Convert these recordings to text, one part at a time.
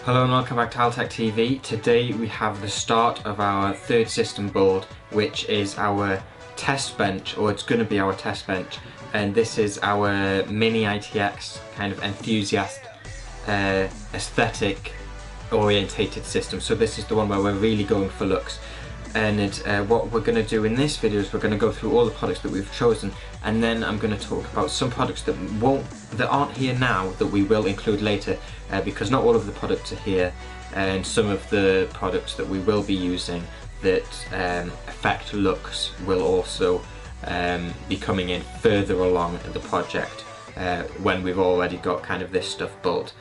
Hello and welcome back to Altech TV. Today we have the start of our third system build, which is our test bench, or it's going to be our test bench. And this is our mini ITX kind of enthusiast aesthetic orientated system. So this is the one where we're really going for looks. And what we're going to do in this video is we're going to go through all the products that we've chosen, and then I'm going to talk about some products that aren't here now that we will include later, because not all of the products are here, and some of the products that we will be using that affect looks will also be coming in further along the project when we've already got kind of this stuff built.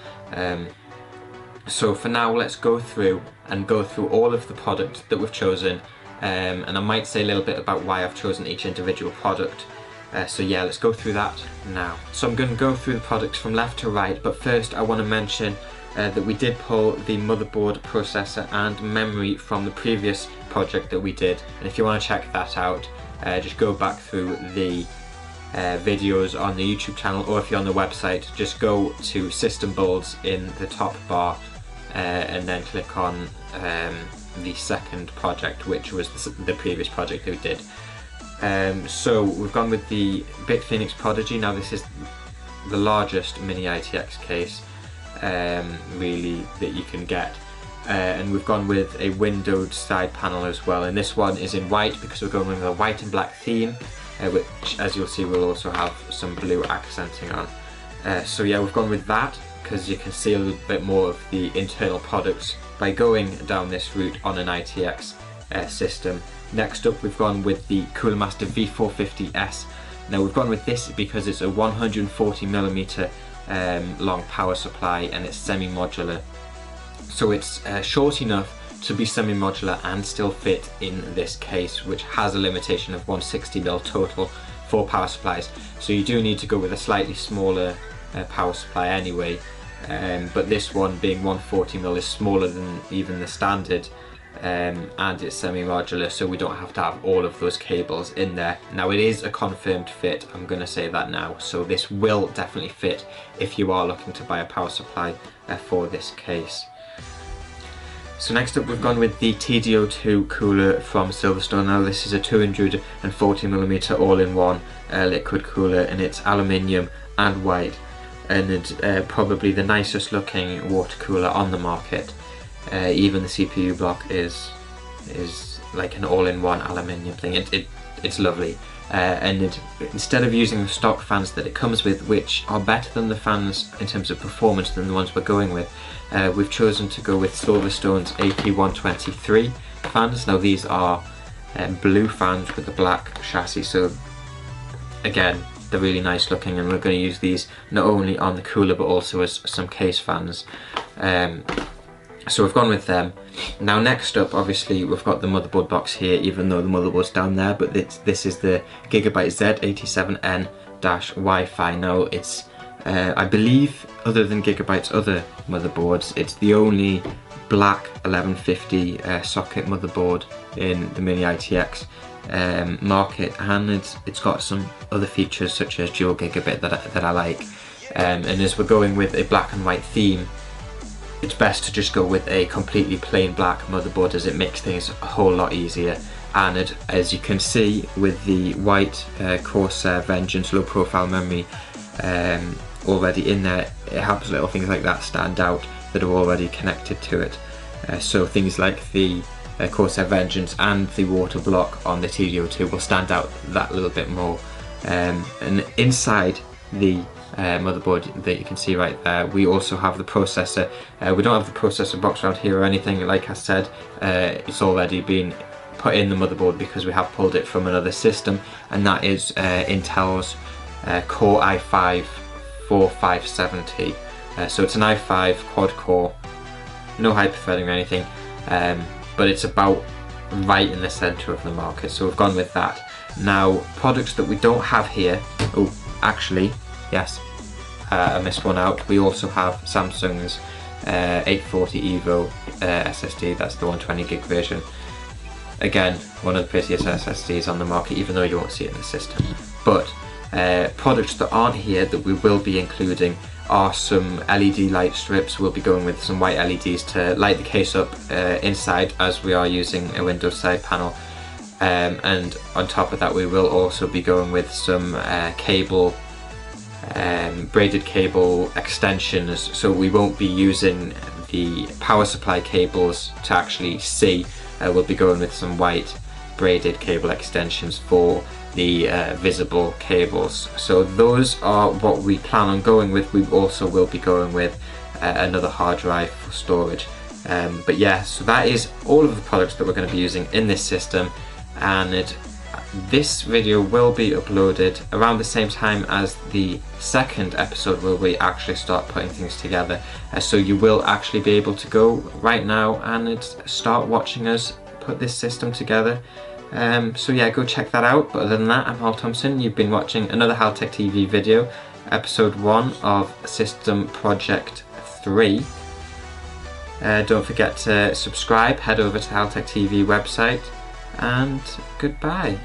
So for now, let's go through all of the products that we've chosen, and I might say a little bit about why I've chosen each individual product. So yeah, let's go through that now. So I'm going to go through the products from left to right, but first I want to mention that we did pull the motherboard, processor and memory from the previous project that we did, and if you want to check that out, just go back through the videos on the YouTube channel, or if you're on the website, just go to System Builds in the top bar and then click on the second project, which was the previous project that we did. So we've gone with the Big Phoenix Prodigy. Now this is the largest mini ITX case really that you can get, and we've gone with a windowed side panel as well, and this one is in white because we're going with a white and black theme, which, as you'll see, will also have some blue accenting on. So yeah, we've gone with that because you can see a little bit more of the internal products by going down this route on an ITX system. Next up, we've gone with the Cooler Master V450S. Now we've gone with this because it's a 140mm long power supply, and it's semi-modular. So it's short enough to be semi-modular and still fit in this case, which has a limitation of 160mm total for power supplies. So you do need to go with a slightly smaller power supply anyway, but this one being 140mm is smaller than even the standard, and it's semi-modular, so we don't have to have all of those cables in there. Now it is a confirmed fit, I'm going to say that now, so this will definitely fit if you are looking to buy a power supply for this case. So next up, we've gone with the TD02 cooler from Silverstone. Now this is a 240mm all-in-one liquid cooler, and it's aluminium and white, and it's probably the nicest looking water cooler on the market. Even the CPU block is like an all-in-one aluminium thing. It's lovely, and instead of using the stock fans that it comes with, which are better than the fans in terms of performance than the ones we're going with, we've chosen to go with Silverstone's EP.1 fans. Now these are blue fans with a black chassis, so again, they're really nice looking, and we're going to use these not only on the cooler but also as some case fans. So we've gone with them. Now next up, obviously, we've got the motherboard box here, even though the motherboard's down there, but this is the Gigabyte Z87N Wi-Fi. Now it's, I believe, other than Gigabyte's other motherboards, it's the only black 1150 socket motherboard in the mini ITX market, and it's got some other features such as dual gigabit that I like, and as we're going with a black and white theme, it's best to just go with a completely plain black motherboard, as it makes things a whole lot easier. And as you can see with the white Corsair Vengeance low profile memory already in there, it helps little things like that stand out that are already connected to it. So things like the Corsair Vengeance and the water block on the TD02 will stand out that little bit more. And inside the motherboard that you can see right there, we also have the processor. We don't have the processor box around here or anything, like I said, it's already been put in the motherboard because we have pulled it from another system, and that is Intel's Core i5 4570. So it's an i5 quad core, no hyperthreading or anything, but it's about right in the center of the market, so we've gone with that. Now, products that we don't have here, oh actually, yes, I missed one out. We also have Samsung's 840 EVO SSD, that's the 120GB version. Again, one of the prettiest SSDs on the market, even though you won't see it in the system. But products that aren't here that we will be including are some LED light strips. We'll be going with some white LEDs to light the case up inside, as we are using a Windows side panel. And on top of that, we will also be going with some cable, braided cable extensions, so we won't be using the power supply cables to actually see. We'll be going with some white braided cable extensions for the visible cables. So those are what we plan on going with. We also will be going with another hard drive for storage. But yeah, so that is all of the products that we're going to be using in this system, and this video will be uploaded around the same time as the second episode where we actually start putting things together. So you will actually be able to go right now and start watching us put this system together. So yeah, go check that out. But other than that, I'm Hal Thompson. You've been watching another Haltech TV video, episode 1 of System Project 3. Don't forget to subscribe, head over to Haltech TV website, and goodbye.